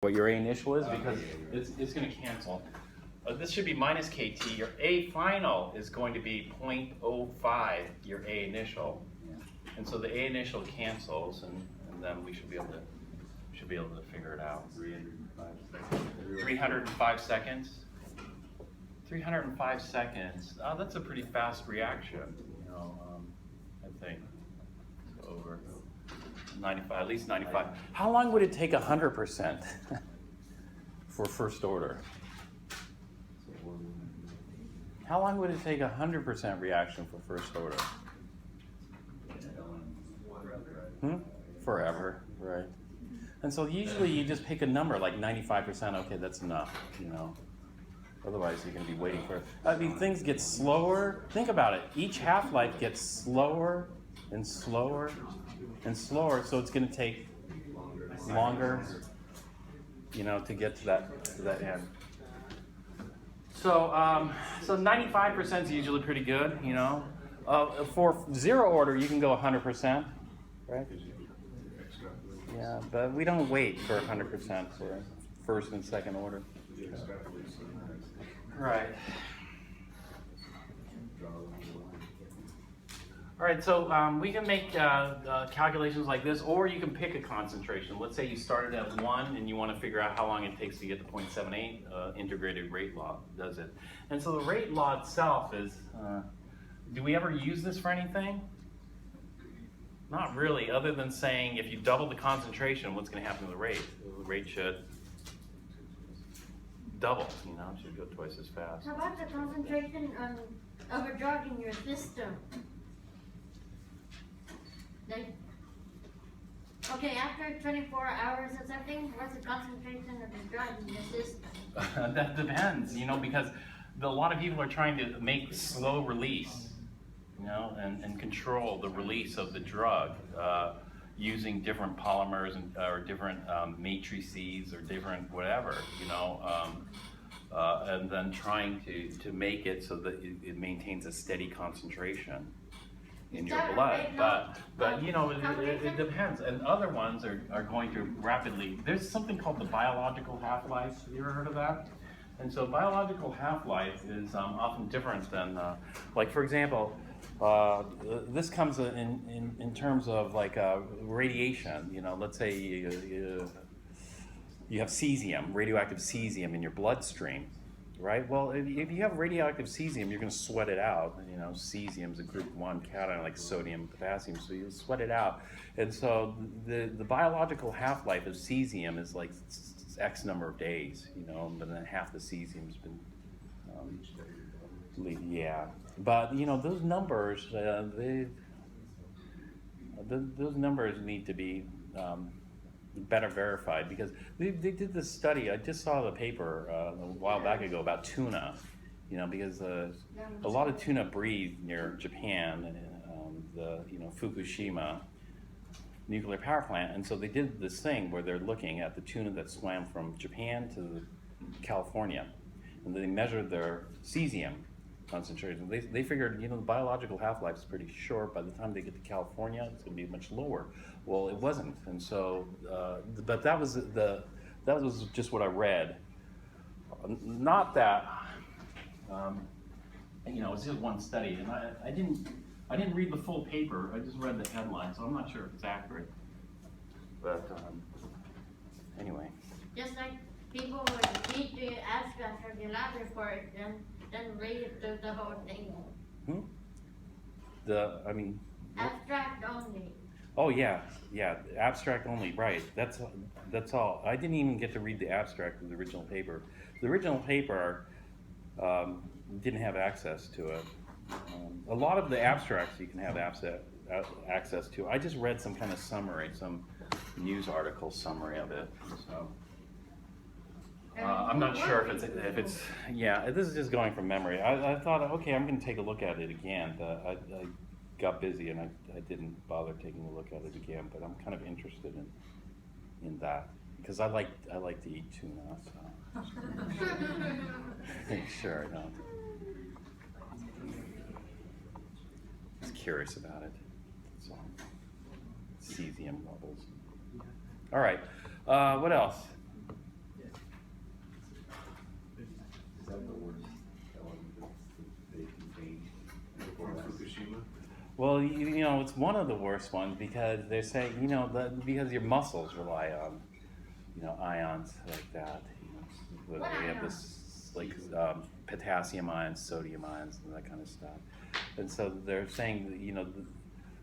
what your A initial is, because it's going to cancel. This should be minus KT. Your A final is going to be 0.05, your A initial. And so the A initial cancels, and then we should be able to figure it out. 305 seconds. 305 seconds. Oh, that's a pretty fast reaction, I think. So over 95, at least 95. How long would it take 100% for first order? How long would it take 100% reaction for first order? Forever, right? And so usually you just pick a number like 95%. Okay, that's enough, Otherwise you're going to be waiting for it. I mean, things get slower. Think about it. Each half-life gets slower and slower and slower, so it's going to take longer, to get to that end. So 95% is usually pretty good, For zero order, you can go 100%, right? Yeah, but we don't wait for 100% for first and second order. Right. All right, so we can make calculations like this, or you can pick a concentration. Let's say you started at 1 and you want to figure out how long it takes to get to 0.78. Integrated rate law does it. And so the rate law itself is, do we ever use this for anything? Not really, other than saying if you double the concentration, what's going to happen to the rate? The rate should double, it should go twice as fast. How about the concentration of a drug in your system? Okay, after 24 hours or something, what's the concentration of the drug in the system? That depends, because a lot of people are trying to make slow release, and control the release of the drug using different polymers or different matrices or different whatever, and then trying to make it so that it maintains a steady concentration in your blood, but it depends. And other ones are going to rapidly. There's something called the biological half-life. Have you ever heard of that? And so biological half-life is often different than, like for example, this comes in terms of like radiation. Let's say you have cesium, radioactive cesium in your bloodstream. Right. Well, if you have radioactive cesium, you're going to sweat it out. Cesium is a group 1 cation like sodium, potassium, so you'll sweat it out. And so the biological half-life of cesium is like X number of days, but then half the cesium's been, yeah. But those numbers, those numbers need to be better verified, because they did this study. I just saw the paper a while back ago about tuna, because a lot of tuna breed near Japan, the Fukushima nuclear power plant, and so they did this thing where they're looking at the tuna that swam from Japan to California, and they measured their cesium concentration. They figured, the biological half-life is pretty short. By the time they get to California, it's going to be much lower. Well, it wasn't, and so, but that was just what I read. Not that, it's just one study, and I didn't read the full paper. I just read the headline, so I'm not sure if it's accurate. But anyway. Just like people would read the abstract from the lab report and then read it through the whole thing. Abstract only. Oh yeah, abstract only, right. That's all. I didn't even get to read the abstract of the original paper. The original paper didn't have access to it. A lot of the abstracts you can have access to. I just read some kind of summary, some news article summary of it. So I'm not sure if it's yeah. This is just going from memory. I thought, okay, I'm going to take a look at it again. I got busy and I didn't bother taking a look at it again. But I'm kind of interested in that, because I like to eat tuna. So sure, no. Just curious about it. So cesium levels. All right. What else? Well, you know, it's one of the worst ones because they're saying, you know, because your muscles rely on, you know, ions like that. You know, What we have ions? this like potassium ions, sodium ions, and that kind of stuff. And so they're saying, that, you know,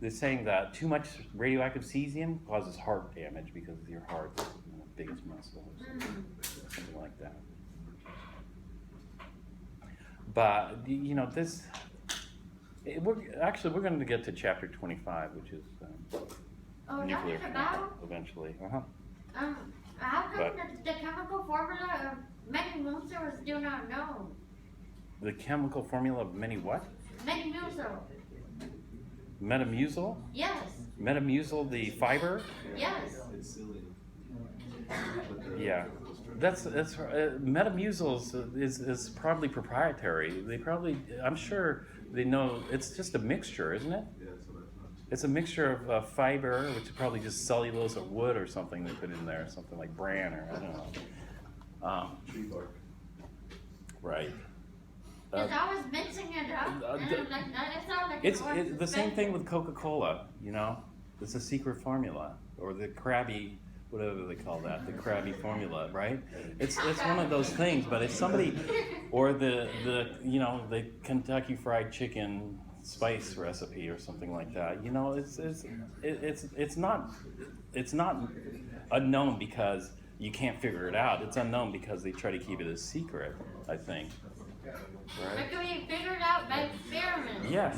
they're saying that too much radioactive cesium causes heart damage because your heart's biggest muscle, or something like that. But you know, we're going to get to chapter 25, which is nuclear eventually. How come the chemical formula of many muscles do not know? The chemical formula of many what? Many muscles. Metamucil? Yes. Metamucil, the fiber? Yes. Yeah. That's Metamucil is probably proprietary. They probably, I'm sure they know, it's just a mixture, isn't it? It's a mixture of fiber, which is probably just cellulose or wood or something they put in there, something like bran or I don't know. Tree bark. Right. Because I was mixing it up, and I'm like, that sounds like It's the same thing with Coca-Cola, you know? It's a secret formula, or the Krabby, whatever they call that, the Krabby formula, right? It's one of those things, but if somebody, or the you know, the Kentucky Fried Chicken spice recipe or something like that, you know, it's not unknown because you can't figure it out. It's unknown because they try to keep it a secret, I think. Right? It can be figured out by experiment. Yes,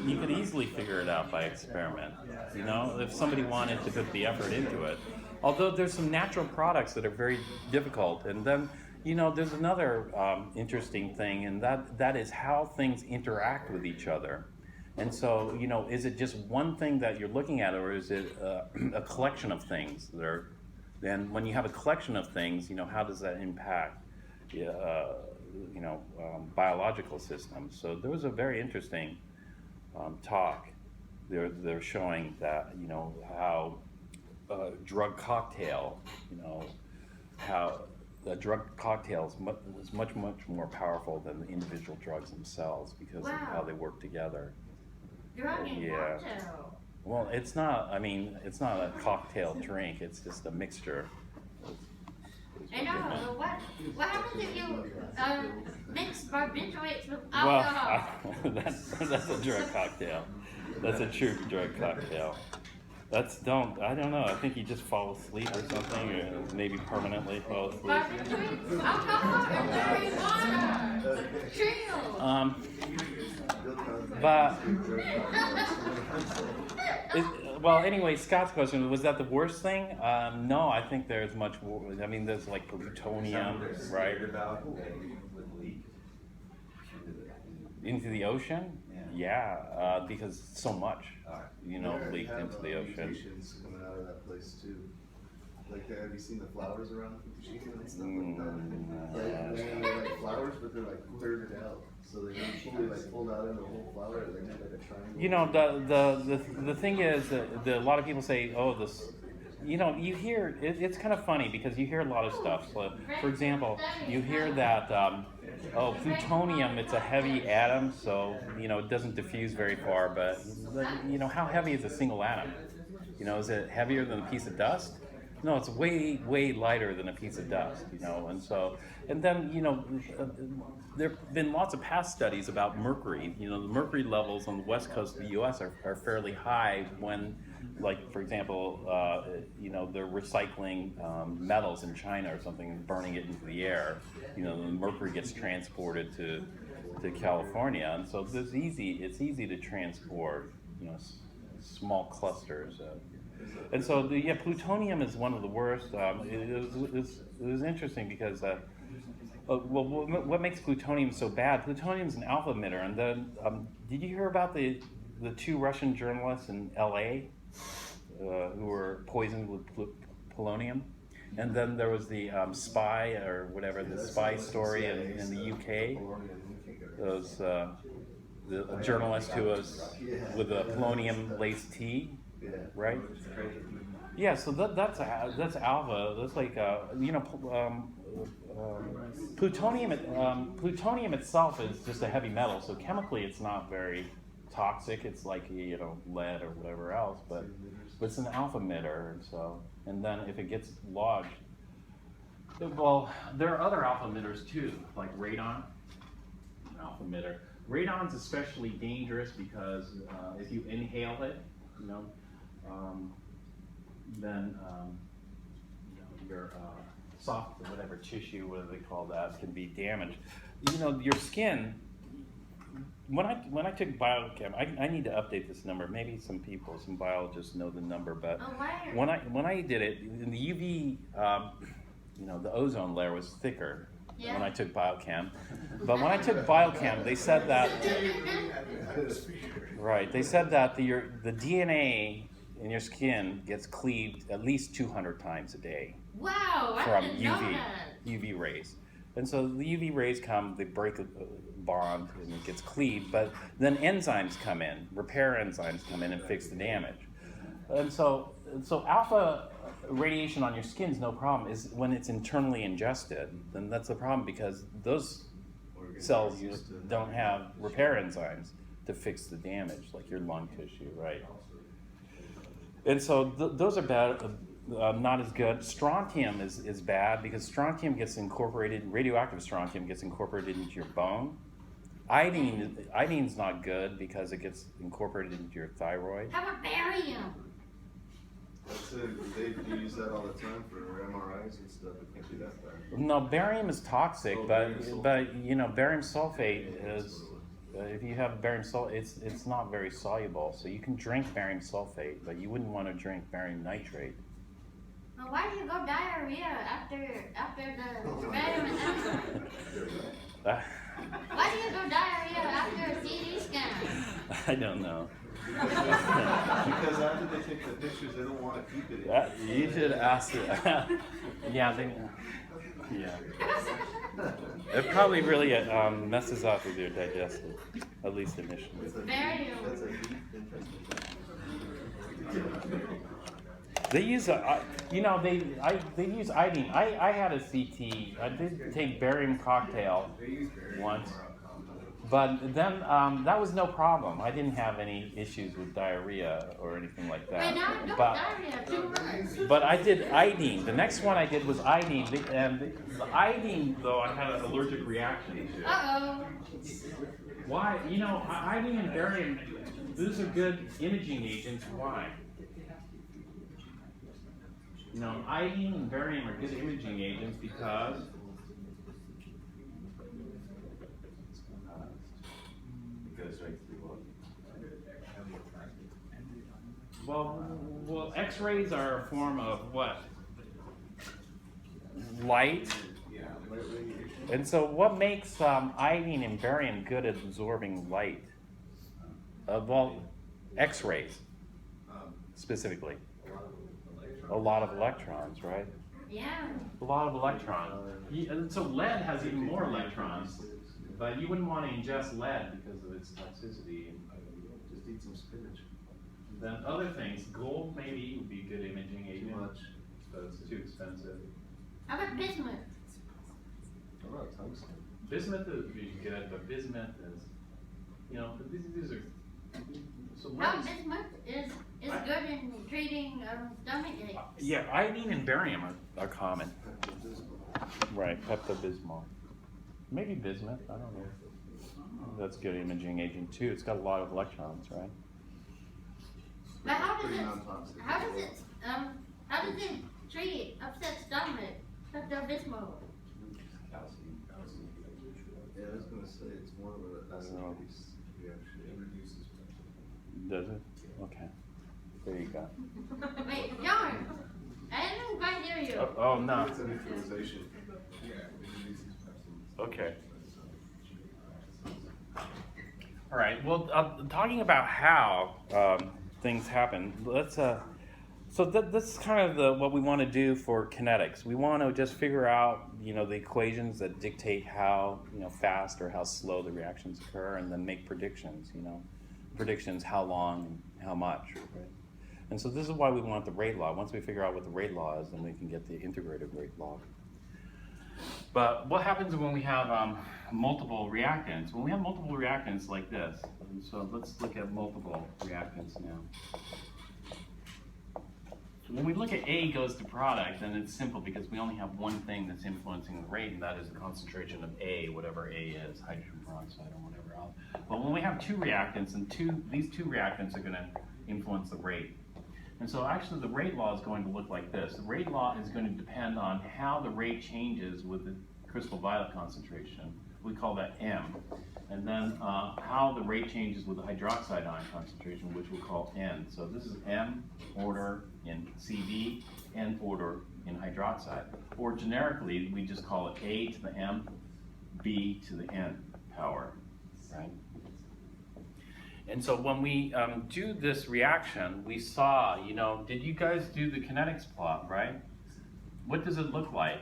you could easily figure it out by experiment. You know, if somebody wanted to put the effort into it. Although there's some natural products that are very difficult, and then you know there's another interesting thing, and that is how things interact with each other. And so you know, is it just one thing that you're looking at, or is it a collection of things that are? Then when you have a collection of things, you know, how does that impact? You know, biological systems. So there was a very interesting talk. They're showing that, you know, how a drug cocktail, you know, how the drug cocktail is much more powerful than the individual drugs themselves because of how they work together. Drug and cocktail. Well, it's not. I mean, it's not a cocktail drink. It's just a mixture. I know. What happens if you mix barbiturates with alcohol? Well, that's a drug cocktail. That's a true drug cocktail. I don't know. I think you just fall asleep or something, or maybe permanently fall asleep. Barbiturates, alcohol, and marijuana. Chill. But well, anyway, Scott's question, was that the worst thing? No, I think there's much. I mean, there's like plutonium, right? Into the ocean? Yeah, because so much, you know, leaked into the ocean. Coming out of that place too. Like, have you seen the flowers around Fukushima and stuff like that? They're like flowers, but they're like cleared it out. So they don't fully like fold out into a whole flower. They make like a triangle. You know, the thing is that a lot of people say, oh, this. You know, you hear it's kind of funny because you hear a lot of stuff. So, for example, you hear that plutonium. It's a heavy atom, so you know it doesn't diffuse very far. But you know, how heavy is a single atom? You know, is it heavier than a piece of dust? No, it's way lighter than a piece of dust. You know, and then you know, there have been lots of past studies about mercury. You know, the mercury levels on the west coast of the U.S. are fairly high when. Like, for example, you know, they're recycling metals in China or something and burning it into the air. You know, the mercury gets transported to California, and so it's easy to transport, you know, small clusters. And so, plutonium is one of the worst. It was interesting because, well, what makes plutonium so bad? Plutonium is an alpha emitter, and then did you hear about the two Russian journalists in L.A.? Who were poisoned with polonium, and then there was the spy or whatever, the spy story in the UK. Those the journalist who was with a polonium-laced tea, right? Yeah, so that's alpha. That's like you know, plutonium. Plutonium itself is just a heavy metal, so chemically it's not very toxic. It's like, you know, lead or whatever else, but it's an alpha emitter, and then if it gets lodged, well, there are other alpha emitters too, like radon, an alpha emitter. Radon's especially dangerous because if you inhale it, you know, then you know, your soft, whatever tissue, whatever they call that, can be damaged. You know, your skin. When I took biochem, I need to update this number. Maybe some biologists know the number, but when I did it, in the UV, you know, the ozone layer was thicker when I took biochem. But when I took biochem, they said that they said that the DNA in your skin gets cleaved at least 200 times a day. Wow, from UV rays. And so the UV rays come, they break a bond, and it gets cleaved, but then enzymes come in, repair enzymes come in and fix the damage. And so alpha radiation on your skin is no problem. Is when it's internally ingested, then that's the problem, because those cells don't have repair enzymes to fix the damage, like your lung tissue, right? And so those are bad. Not as good. Strontium is bad because strontium gets incorporated, radioactive strontium gets incorporated into your bone. Iodine's not good because it gets incorporated into your thyroid. How about barium? That's it. They use that all the time for MRIs and stuff. It can't be that bad. No, barium is toxic, but you know, barium sulfate is. If you have barium sulfate, it's not very soluble. So you can drink barium sulfate, but you wouldn't want to drink barium nitrate. Well, why do you go diarrhea after the barium and alpha? Why do you go diarrhea after a CT scan? I don't know. Because after they take the pictures, they don't want to keep it in. You should ask it. Yeah, it probably really messes up with your digestive, at least initially. Barium. That's a deep infection. They use you know, they use iodine. I had a CT. I did take barium cocktail once, but then that was no problem. I didn't have any issues with diarrhea or anything like that. But I did iodine. The next one I did was iodine, and the iodine, though, I had an allergic reaction to. Uh-oh. Why? You know, iodine and barium, those are good imaging agents. Why? You know, iodine and barium are good imaging agents because well, X-rays are a form of what? Light. And so what makes iodine and barium good at absorbing light? Well, X-rays specifically. A lot of electrons, right? Yeah. A lot of electrons. And so lead has even more electrons, but you wouldn't want to ingest lead because of its toxicity. Just eat some spinach. Then other things, gold maybe would be a good imaging agent. Too much. But it's too expensive. How about bismuth? How about tungsten? Bismuth would be good, but bismuth is, you know, these are. So How bismuth is good in treating stomach aches? Yeah, iodine and barium are common. Right, Pepto-Bismol. Maybe bismuth, I don't know. That's a good imaging agent too. It's got a lot of electrons, right? But how Pretty does non-toxic. how does it treat upset stomach? Pepto-Bismol. Yeah, I was going to say it's more of an acid-based reaction. It reduces pressure. Does it? Okay. There you go. Wait, John, I didn't quite hear you. Oh no. It's a neutralization. Yeah, it reduces pressure. Okay. All right. Well, talking about how things happen, let's. So that's kind of what we want to do for kinetics. We want to just figure out, you know, the equations that dictate how, you know, fast or how slow the reactions occur, and then make predictions. You know, predictions how long and how much. Right? And so this is why we want the rate law. Once we figure out what the rate law is, then we can get the integrated rate law. But what happens when we have multiple reactants? When we have multiple reactants like this, and so let's look at multiple reactants now. So when we look at A goes to product, then it's simple because we only have one thing that's influencing the rate, and that is the concentration of A, whatever A is, hydrogen peroxide or whatever else. But when we have two reactants, and these two reactants are going to influence the rate. And so actually the rate law is going to look like this. The rate law is going to depend on how the rate changes with the crystal violet concentration. We call that M. And then how the rate changes with the hydroxide ion concentration, which we'll call N. So this is M order in CV, N order in hydroxide. Or generically, we just call it A to the M, B to the N power, right? And so when we do this reaction, we saw, you know, did you guys do the kinetics plot, right? What does it look like?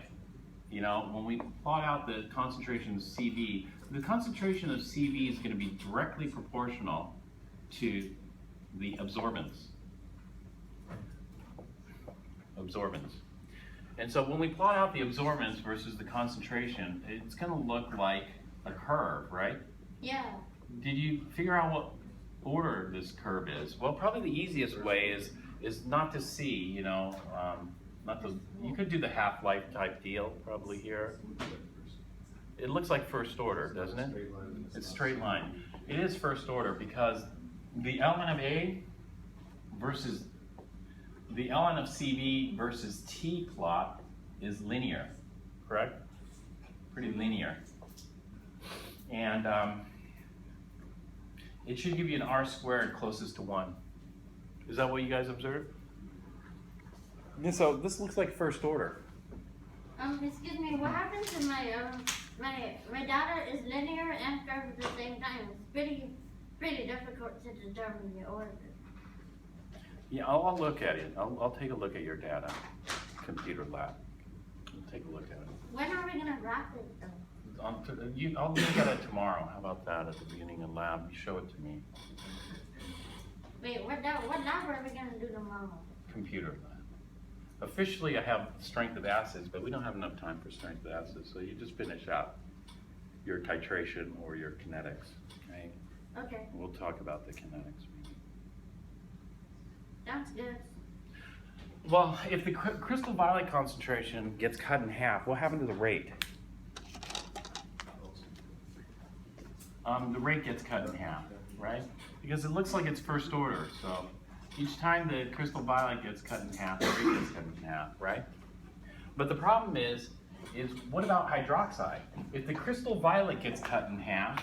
You know, when we plot out the concentration of CV, the concentration of CV is going to be directly proportional to the absorbance. And so when we plot out the absorbance versus the concentration, it's going to look like a curve, right? Yeah. Did you figure out what order this curve is? Well, probably the easiest way is not to see, you know, you could do the half-life type deal probably here. It looks like first order, doesn't it? It's straight line. It is first order because the ln of A versus the ln of CV versus T plot is linear, correct? Pretty linear. And it should give you an R squared closest to 1. Is that what you guys observed? Yeah, so this looks like first order. Excuse me, what happens if my data is linear and curved at the same time? It's pretty difficult to determine the order. Yeah, I'll look at it. I'll take a look at your data, computer lab. I'll take a look at it. When are we gonna graph it though? I'll look at it tomorrow. How about that at the beginning of lab? You show it to me. Wait, what lab are we gonna do tomorrow? Computer lab. Officially, I have strength of acids, but we don't have enough time for strength of acids, so you just finish out your titration or your kinetics, right? Okay. We'll talk about the kinetics. Sounds good. Well, if the crystal violet concentration gets cut in half, what happened to the rate? The rate gets cut in half, right? Because it looks like it's first order, so each time the crystal violet gets cut in half, the rate gets cut in half, right? But the problem is what about hydroxide? If the crystal violet gets cut in half,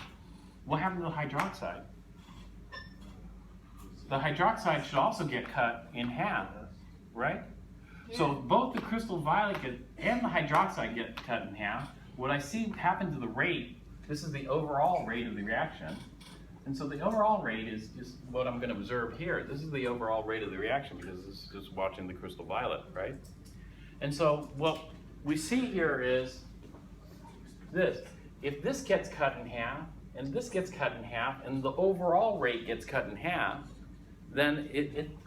what happened to the hydroxide? The hydroxide should also get cut in half, right? Yeah. So both the crystal violet and the hydroxide get cut in half. What I see happen to the rate, this is the overall rate of the reaction. And so the overall rate is just what I'm going to observe here. This is the overall rate of the reaction because this is just watching the crystal violet, right? And so what we see here is this. If this gets cut in half, and this gets cut in half, and the overall rate gets cut in half, then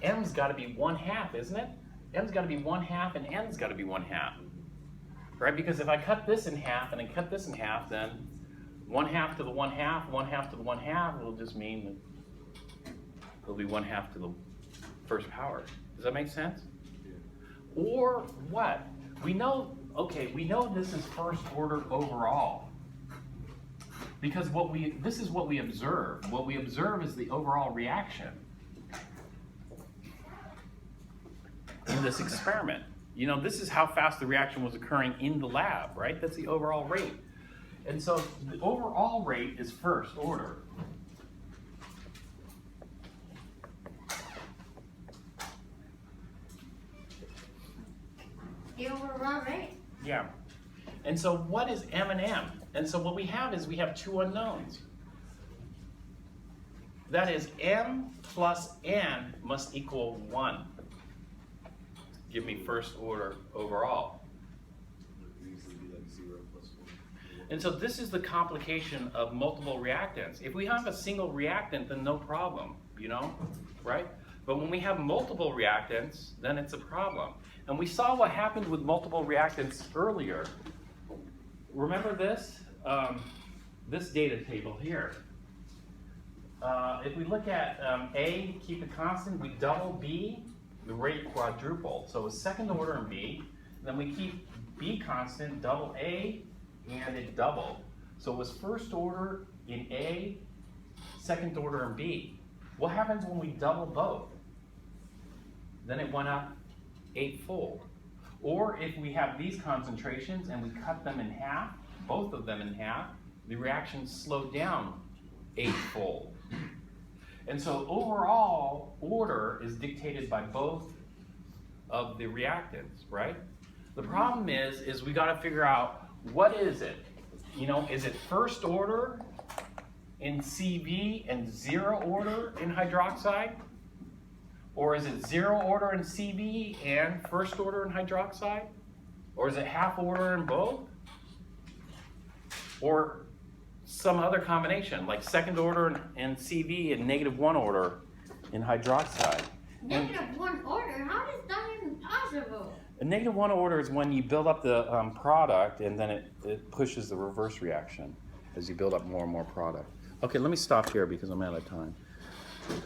M's got to be 1/2, isn't it? M's got to be 1/2, and N's got to be 1/2, right? Because if I cut this in half and I cut this in half, then 1/2 to the 1/2, 1/2 to the 1/2 will just mean that it'll be 1/2 to the first power. Does that make sense? Yeah. Or what? We know, okay, we know this is first order overall. Because this is what we observe. What we observe is the overall reaction in this experiment. You know, this is how fast the reaction was occurring in the lab, right? That's the overall rate. And so the overall rate is first order. The overall rate? Yeah. And so what is M and M? And so what we have is we have two unknowns. That is M plus N must equal 1. Give me first order overall. And so this is the complication of multiple reactants. If we have a single reactant, then no problem, you know, right? But when we have multiple reactants, then it's a problem. And we saw what happened with multiple reactants earlier. remember this? This data table here. If we look at A, keep it constant, we double B, the rate quadrupled. So it was second order in B, then we keep B constant, double A, and it doubled. So it was first order in A, second order in B. What happens when we double both? Then it went up 8-fold. Or if we have these concentrations and we cut them in half, both of them in half, the reaction slowed down 8-fold. And so overall order is dictated by both of the reactants, right? The problem is we got to figure out, what is it? You know, is it first order in CV and zero order in hydroxide? Or is it zero order in CV and first order in hydroxide? Or is it half order in both? Or some other combination, like second order in CV and -1 order in hydroxide? -1 order? How is that even possible? A -1 order is when you build up the product and then it pushes the reverse reaction as you build up more and more product. Okay, let me stop here because I'm out of time.